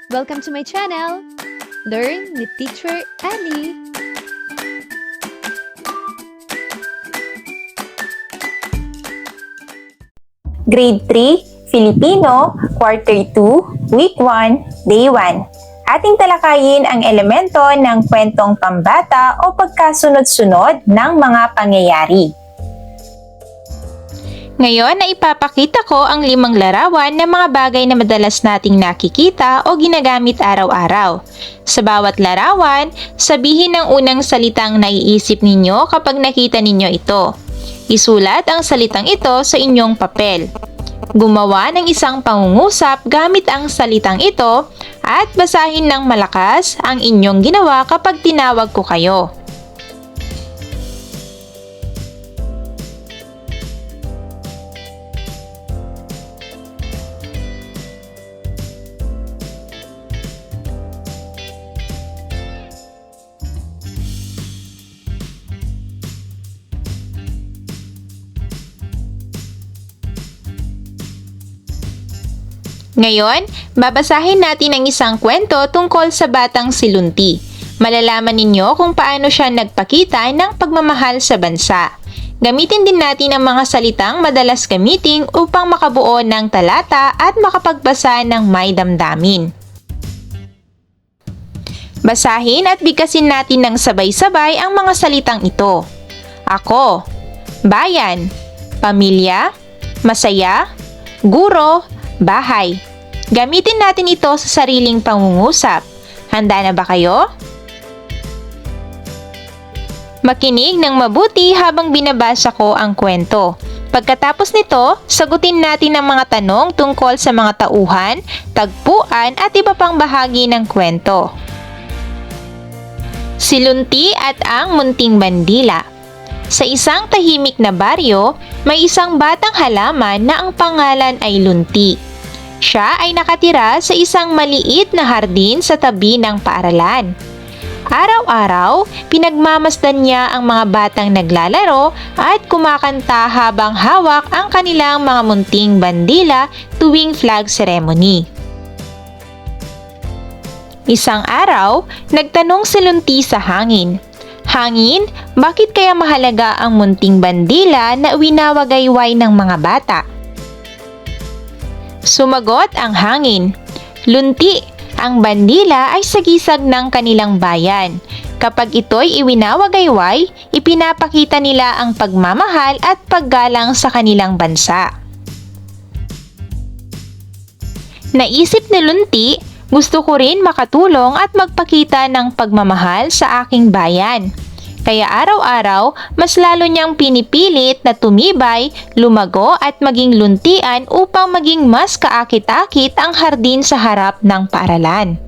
Welcome to my channel! Learn with Teacher Ali! Grade 3, Filipino, Quarter 2, Week 1, Day 1. Ating talakayin ang elemento ng kwentong pambata o pagkasunod-sunod ng mga pangyayari. Ngayon ay ipapakita ko ang 5 larawan ng mga bagay na madalas nating nakikita o ginagamit araw-araw. Sa bawat larawan, sabihin ang unang salitang naiisip ninyo kapag nakita ninyo ito. Isulat ang salitang ito sa inyong papel. Gumawa ng isang pangungusap gamit ang salitang ito at basahin ng malakas ang inyong ginawa kapag tinawag ko kayo. Ngayon, babasahin natin ang isang kwento tungkol sa batang si Lunti. Malalaman ninyo kung paano siya nagpakita ng pagmamahal sa bansa. Gamitin din natin ang mga salitang madalas gamitin upang makabuo ng talata at makapagbasa ng may damdamin. Basahin at bigkasin natin ng sabay-sabay ang mga salitang ito. Ako, bayan, pamilya, masaya, guro, bahay. Gamitin natin ito sa sariling pangungusap. Handa na ba kayo? Makinig ng mabuti habang binabasa ko ang kwento. Pagkatapos nito, sagutin natin ang mga tanong tungkol sa mga tauhan, tagpuan at iba pang bahagi ng kwento. Si Lunti at ang Munting Bandila. Sa isang tahimik na baryo, may isang batang halaman na ang pangalan ay Lunti. Siya ay nakatira sa isang maliit na hardin sa tabi ng paaralan. Araw-araw, pinagmamasdan niya ang mga batang naglalaro at kumakanta habang hawak ang kanilang mga munting bandila tuwing flag ceremony. Isang araw, nagtanong si Lunti sa hangin. Hangin, bakit kaya mahalaga ang munting bandila na winawagayway ng mga bata? Sumagot ang hangin, Lunti, ang bandila ay sagisag ng kanilang bayan. Kapag ito'y iwinawagayway, ipinapakita nila ang pagmamahal at paggalang sa kanilang bansa. Naisip ni Lunti, gusto ko rin makatulong at magpakita ng pagmamahal sa aking bayan. Kaya araw-araw, mas lalo niyang pinipilit na tumibay, lumago at maging luntian upang maging mas kaakit-akit ang hardin sa harap ng paaralan.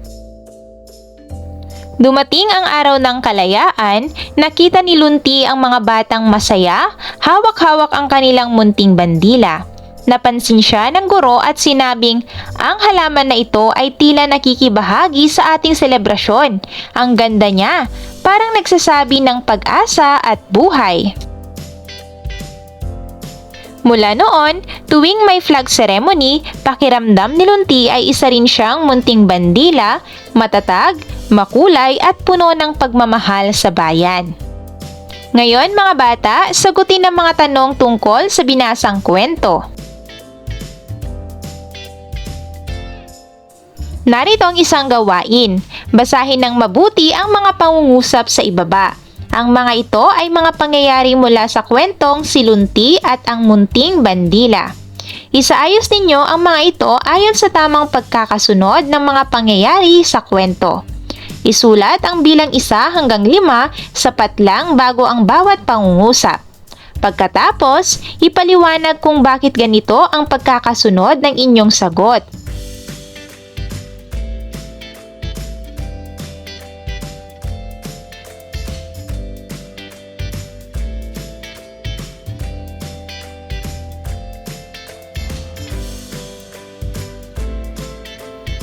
Dumating ang araw ng kalayaan, nakita ni Lunti ang mga batang masaya, hawak-hawak ang kanilang munting bandila. Napansin siya ng guro at sinabing, ang halaman na ito ay tila nakikibahagi sa ating selebrasyon. Ang ganda niya, parang nagsasabi ng pag-asa at buhay. Mula noon, tuwing may flag ceremony, pakiramdam ni Lunti ay isa rin siyang munting bandila, matatag, makulay at puno ng pagmamahal sa bayan. Ngayon mga bata, sagutin ang mga tanong tungkol sa binasang kwento. Narito ang isang gawain. Basahin ng mabuti ang mga pangungusap sa ibaba. Ang mga ito ay mga pangyayari mula sa kwentong Si Lunti at ang Munting Bandila. Isaayos ninyo ang mga ito ayon sa tamang pagkakasunod ng mga pangyayari sa kwento. Isulat ang bilang 1 hanggang 5, sapat lang bago ang bawat pangungusap. Pagkatapos, ipaliwanag kung bakit ganito ang pagkakasunod ng inyong sagot.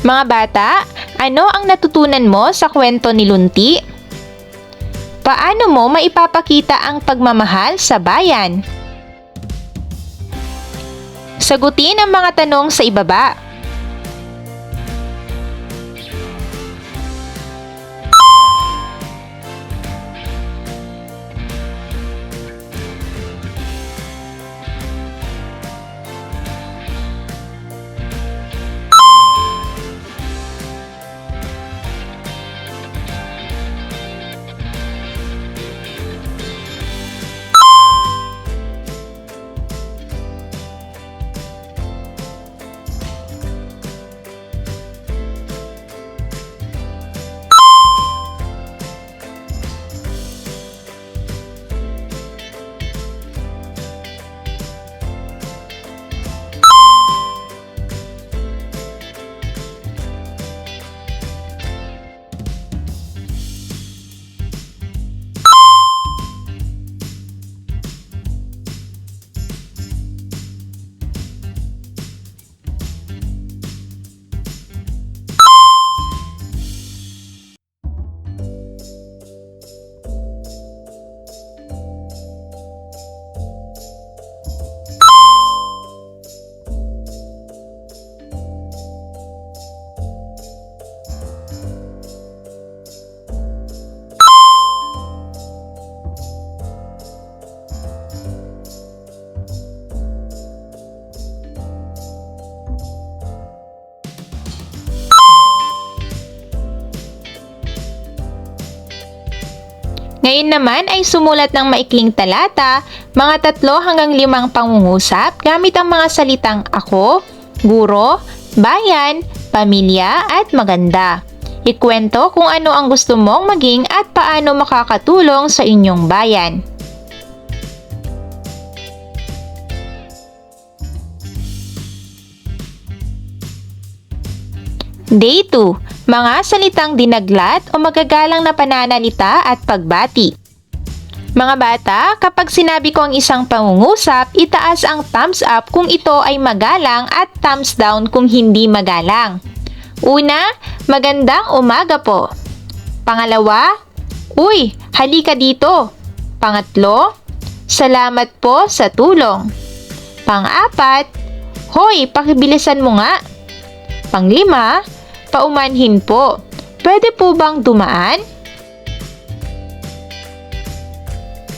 Mga bata, ano ang natutunan mo sa kwento ni Lunti? Paano mo maipapakita ang pagmamahal sa bayan? Sagutin ang mga tanong sa ibaba. Ngayon naman ay sumulat ng maikling talata, mga 3 hanggang 5 pangungusap gamit ang mga salitang ako, guro, bayan, pamilya at maganda. Ikwento kung ano ang gusto mong maging at paano makakatulong sa inyong bayan. Day 2. Mga salitang dinaglat o magagalang na pananalita at pagbati. Mga bata, kapag sinabi ko ang isang pangungusap, itaas ang thumbs up kung ito ay magalang at thumbs down kung hindi magalang. Una, magandang umaga po. Pangalawa, uy, halika dito. Pangatlo, salamat po sa tulong. Pang-apat, hoy, pakibilisan mo nga. Panglima, paumanhin po. Pwede po bang dumaan?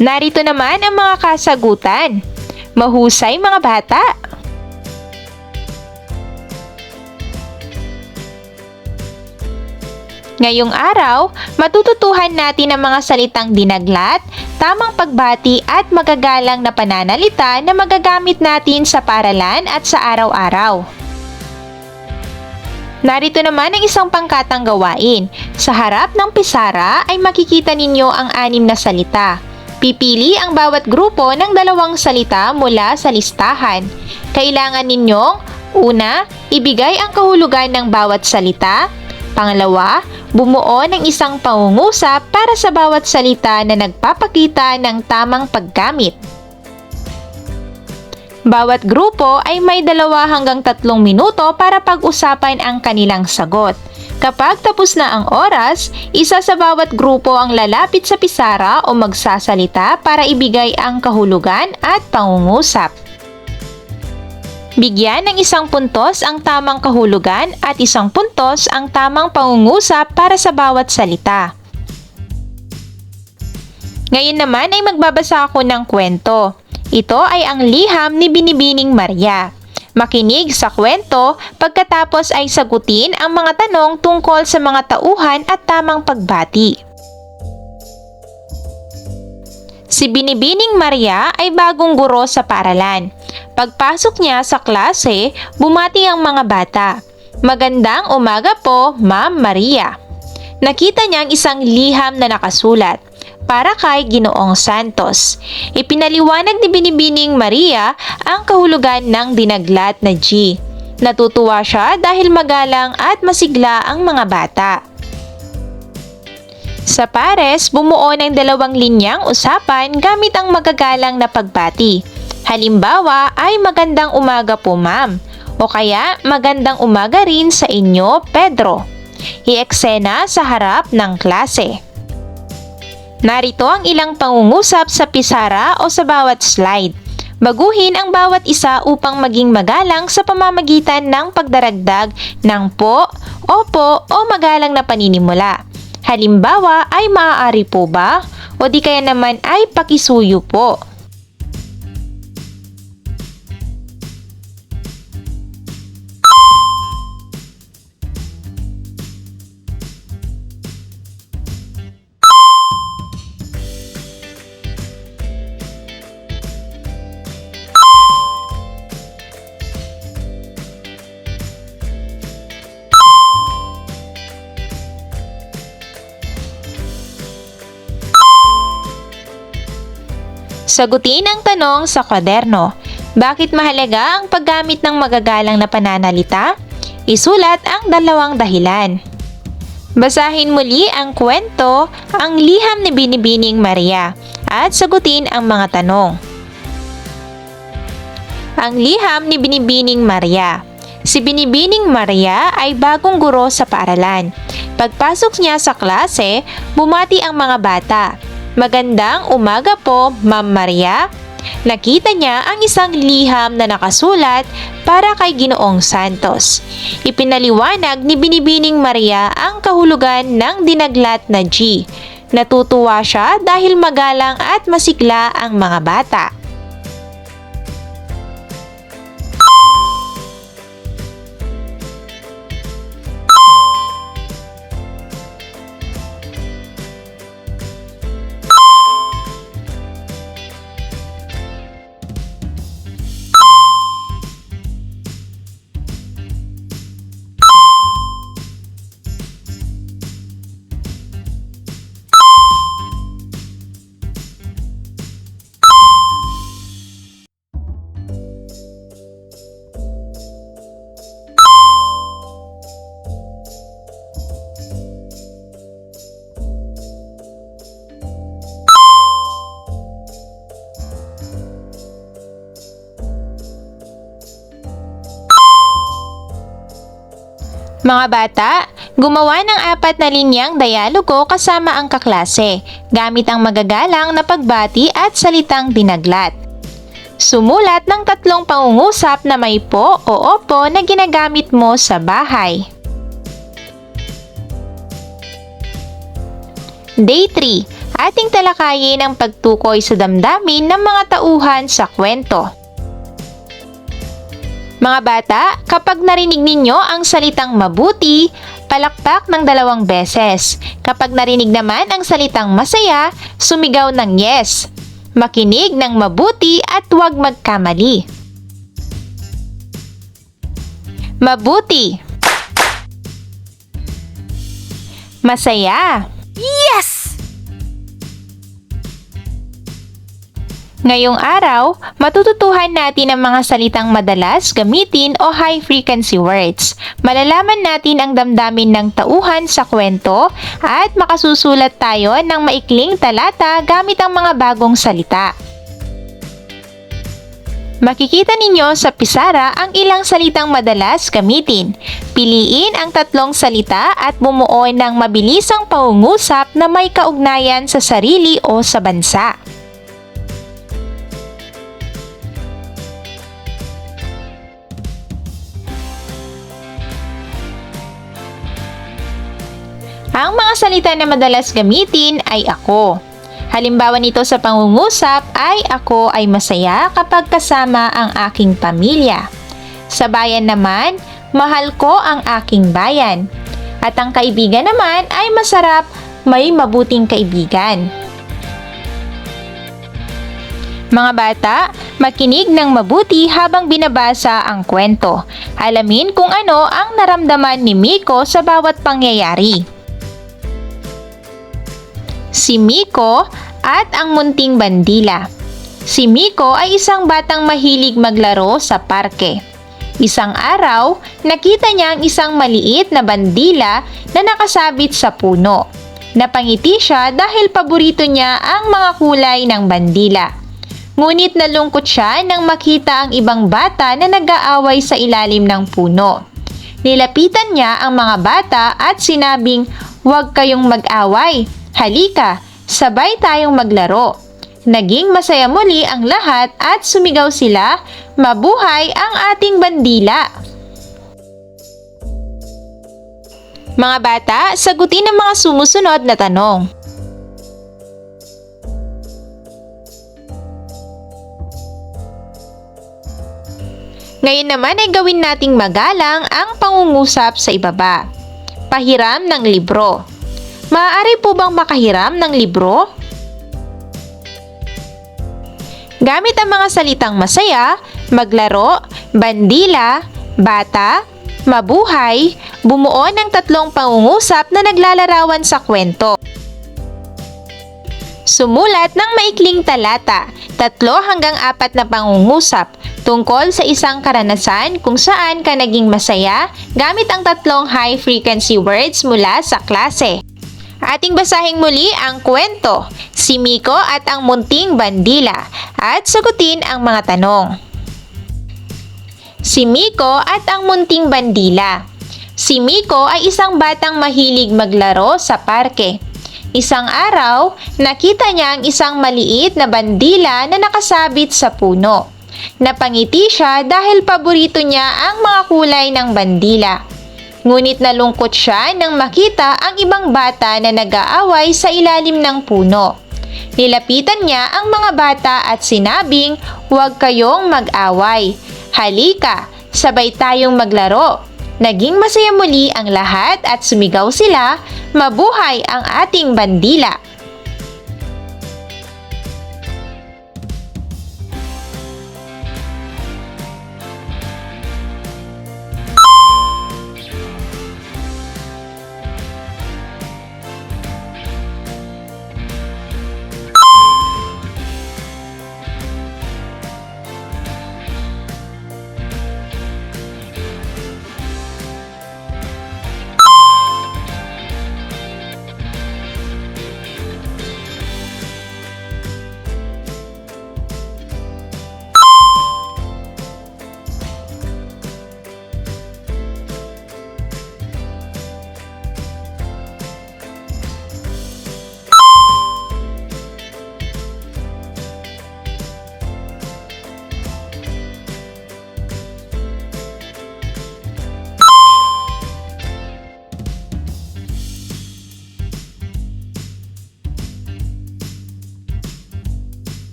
Narito naman ang mga kasagutan. Mahusay mga bata. Ngayong araw, matututuhan natin ang mga salitang dinaglat, tamang pagbati at magagalang na pananalita na magagamit natin sa paaralan at sa araw-araw. Narito naman ang isang pangkatang gawain. Sa harap ng pisara ay makikita ninyo ang 6 na salita. Pipili ang bawat grupo ng 2 salita mula sa listahan. Kailangan ninyong, una, ibigay ang kahulugan ng bawat salita. Pangalawa, bumuo ng isang pangungusap para sa bawat salita na nagpapakita ng tamang paggamit. Bawat grupo ay may 2 hanggang 3 minuto para pag-usapan ang kanilang sagot. Kapag tapos na ang oras, isa sa bawat grupo ang lalapit sa pisara o magsasalita para ibigay ang kahulugan at pangungusap. Bigyan ng 1 puntos ang tamang kahulugan at 1 puntos ang tamang pangungusap para sa bawat salita. Ngayon naman ay magbabasa ako ng kwento. Ito ay ang liham ni Binibining Maria. Makinig sa kwento, pagkatapos ay sagutin ang mga tanong tungkol sa mga tauhan at tamang pagbati. Si Binibining Maria ay bagong guro sa paaralan. Pagpasok niya sa klase, bumati ang mga bata. Magandang umaga po, Ma'am Maria. Nakita niya ang isang liham na nakasulat, para kay Ginoong Santos. Ipinaliwanag ni Binibining Maria ang kahulugan ng dinaglat na G. Natutuwa siya dahil magalang at masigla ang mga bata. Sa pares, bumuo ng 2 linyang usapan gamit ang magagalang na pagbati. Halimbawa ay magandang umaga po ma'am, o kaya magandang umaga rin sa inyo Pedro. I-eksena sa harap ng klase. Narito ang ilang pangungusap sa pisara o sa bawat slide. Baguhin ang bawat isa upang maging magalang sa pamamagitan ng pagdaragdag ng po, opo o magalang na paninimula. Halimbawa ay maaari po ba? O di kaya naman ay pakisuyo po. Sagutin ang tanong sa kwaderno. Bakit mahalaga ang paggamit ng magagalang na pananalita? Isulat ang 2 dahilan. Basahin muli ang kwento, ang liham ni Binibining Maria, at sagutin ang mga tanong. Ang liham ni Binibining Maria. Si Binibining Maria ay bagong guro sa paaralan. Pagpasok niya sa klase, bumati ang mga bata. Magandang umaga po, Ma'am Maria. Nakita niya ang isang liham na nakasulat para kay Ginoong Santos. Ipinaliwanag ni Binibining Maria ang kahulugan ng dinaglat na G. Natutuwa siya dahil magalang at masigla ang mga bata. Mga bata, gumawa ng 4 na linyang dialogo kasama ang kaklase, gamit ang magagalang na pagbati at salitang dinaglat. Sumulat ng 3 pangungusap na may po o opo na ginagamit mo sa bahay. Day 3. Ating talakayin ang pagtukoy sa damdamin ng mga tauhan sa kwento. Mga bata, kapag narinig ninyo ang salitang mabuti, palakpak ng 2 beses. Kapag narinig naman ang salitang masaya, sumigaw ng yes. Makinig ng mabuti at huwag magkamali. Mabuti. Masaya. Yes! Ngayong araw, matututuhan natin ang mga salitang madalas gamitin o high-frequency words. Malalaman natin ang damdamin ng tauhan sa kwento at makasusulat tayo ng maikling talata gamit ang mga bagong salita. Makikita ninyo sa pisara ang ilang salitang madalas gamitin. Piliin ang 3 salita at bumuo ng mabilisang pangungusap na may kaugnayan sa sarili o sa bansa. Ang mga salita na madalas gamitin ay ako. Halimbawa nito sa pangungusap ay ako ay masaya kapag kasama ang aking pamilya. Sa bayan naman, mahal ko ang aking bayan. At ang kaibigan naman ay masarap, may mabuting kaibigan. Mga bata, makinig ng mabuti habang binabasa ang kwento. Alamin kung ano ang naramdaman ni Miko sa bawat pangyayari. Si Miko at ang munting bandila. Si Miko ay isang batang mahilig maglaro sa parke. Isang araw, nakita niya ang isang maliit na bandila na nakasabit sa puno. Napangiti siya dahil paborito niya ang mga kulay ng bandila. Ngunit nalungkot siya nang makita ang ibang bata na nag-aaway sa ilalim ng puno. Nilapitan niya ang mga bata at sinabing, "Huwag kayong mag-away. Halika, sabay tayong maglaro." Naging masaya muli ang lahat at sumigaw sila, "Mabuhay ang ating bandila!" Mga bata, sagutin ang mga sumusunod na tanong. Ngayon naman ay gawin nating magalang ang pangungusap sa ibaba. Pahiram ng libro. Maaari po bang makahiram ng libro? Gamit ang mga salitang masaya, maglaro, bandila, bata, mabuhay, bumuo ng 3 pangungusap na naglalarawan sa kwento. Sumulat ng maikling talata, 3 hanggang 4 na pangungusap tungkol sa isang karanasan kung saan ka naging masaya gamit ang 3 high-frequency words mula sa klase. Ating basahing muli ang kwento, si Miko at ang munting bandila, at sagutin ang mga tanong. Si Miko at ang munting bandila. Si Miko ay isang batang mahilig maglaro sa parke. Isang araw, nakita niya ang isang maliit na bandila na nakasabit sa puno. Napangiti siya dahil paborito niya ang mga kulay ng bandila. Ngunit nalungkot siya nang makita ang ibang bata na nag-aaway sa ilalim ng puno. Nilapitan niya ang mga bata at sinabing, "Huwag kayong mag-away. Halika, sabay tayong maglaro." Naging masaya muli ang lahat at sumigaw sila, "Mabuhay ang ating bandila!"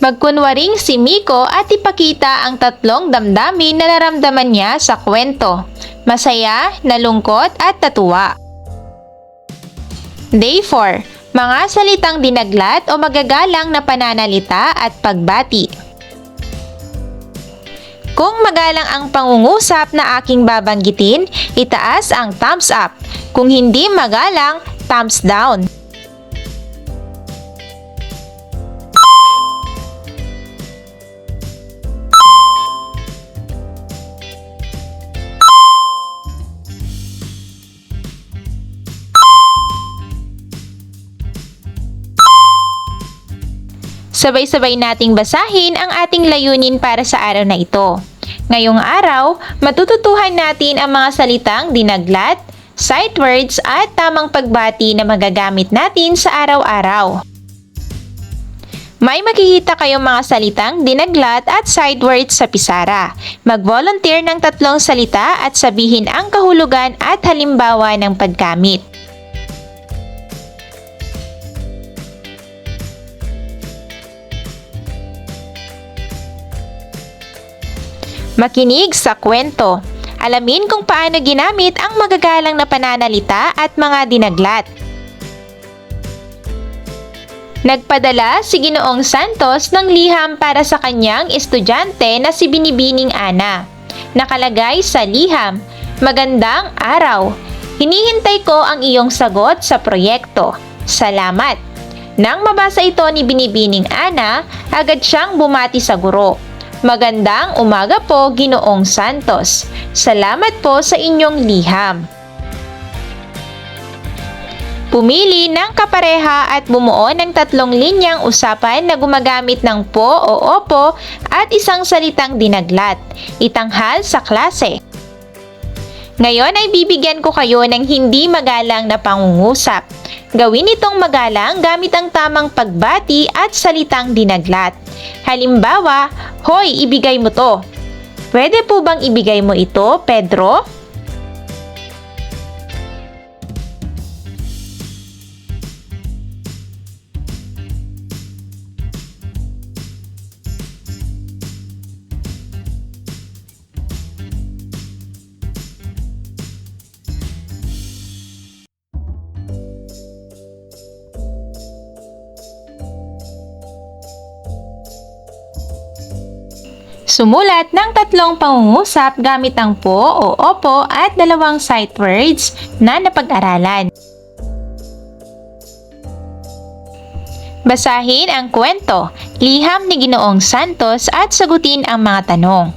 Magkunwaring si Miko at ipakita ang tatlong damdamin na naramdaman niya sa kwento. Masaya, nalungkot at natuwa. Day 4. Mga salitang dinaglat o magagalang na pananalita at pagbati. Kung magalang ang pangungusap na aking babanggitin, itaas ang thumbs up. Kung hindi magalang, thumbs down. Sabay-sabay nating basahin ang ating layunin para sa araw na ito. Ngayong araw, matututuhan natin ang mga salitang dinaglat, sight words at tamang pagbati na magagamit natin sa araw-araw. May makikita kayong mga salitang dinaglat at sight words sa pisara. Mag-volunteer ng 3 salita at sabihin ang kahulugan at halimbawa ng paggamit. Makinig sa kwento. Alamin kung paano ginamit ang magagalang na pananalita at mga dinaglat. Nagpadala si Ginoong Santos ng liham para sa kanyang estudyante na si Binibining Ana. Nakalagay sa liham, "Magandang araw. Hinihintay ko ang iyong sagot sa proyekto. Salamat." Nang mabasa ito ni Binibining Ana, agad siyang bumati sa guro. "Magandang umaga po, Ginoong Santos. Salamat po sa inyong liham." Pumili ng kapareha at bumuo ng 3 linyang usapan na gumagamit ng po o opo at isang salitang dinaglat. Itanghal sa klase. Ngayon ay bibigyan ko kayo ng hindi magalang na pangungusap. Gawin itong magalang gamit ang tamang pagbati at salitang dinaglat. Halimbawa, "Hoy, ibigay mo to." Pwede po bang ibigay mo ito, Pedro? Sumulat ng 3 pangungusap gamit ang po o opo at 2 sight words na napag-aralan. Basahin ang kwento, liham ni Ginoong Santos at sagutin ang mga tanong.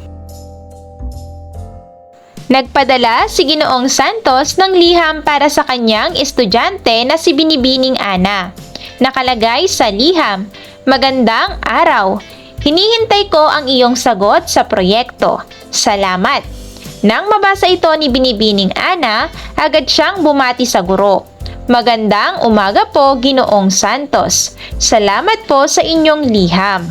Nagpadala si Ginoong Santos ng liham para sa kanyang estudyante na si Binibining Ana. Nakalagay sa liham, "Magandang araw. Hinihintay ko ang iyong sagot sa proyekto. Salamat." Nang mabasa ito ni Binibining Ana, agad siyang bumati sa guro. "Magandang umaga po, Ginoong Santos. Salamat po sa inyong liham."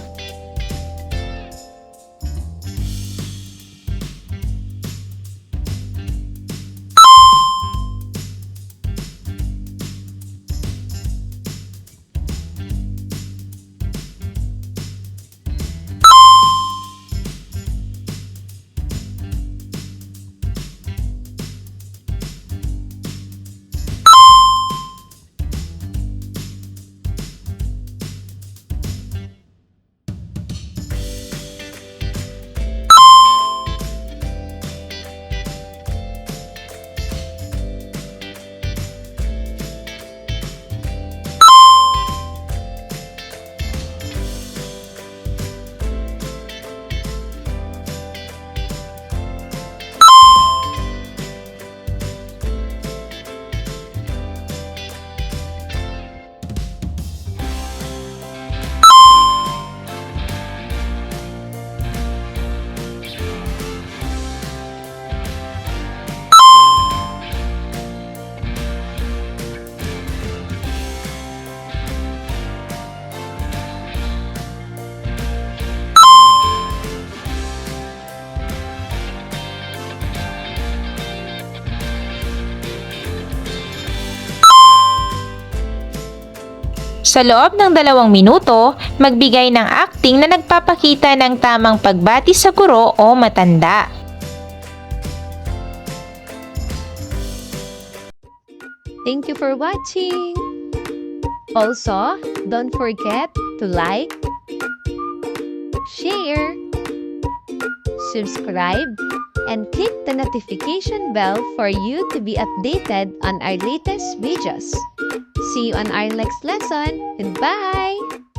Sa loob ng 2 minuto, magbigay ng acting na nagpapakita ng tamang pagbati sa guro o matanda. Thank you for watching! Also, don't forget to like, share, subscribe, and click the notification bell for you to be updated on our latest videos. See you on our next lesson. Goodbye!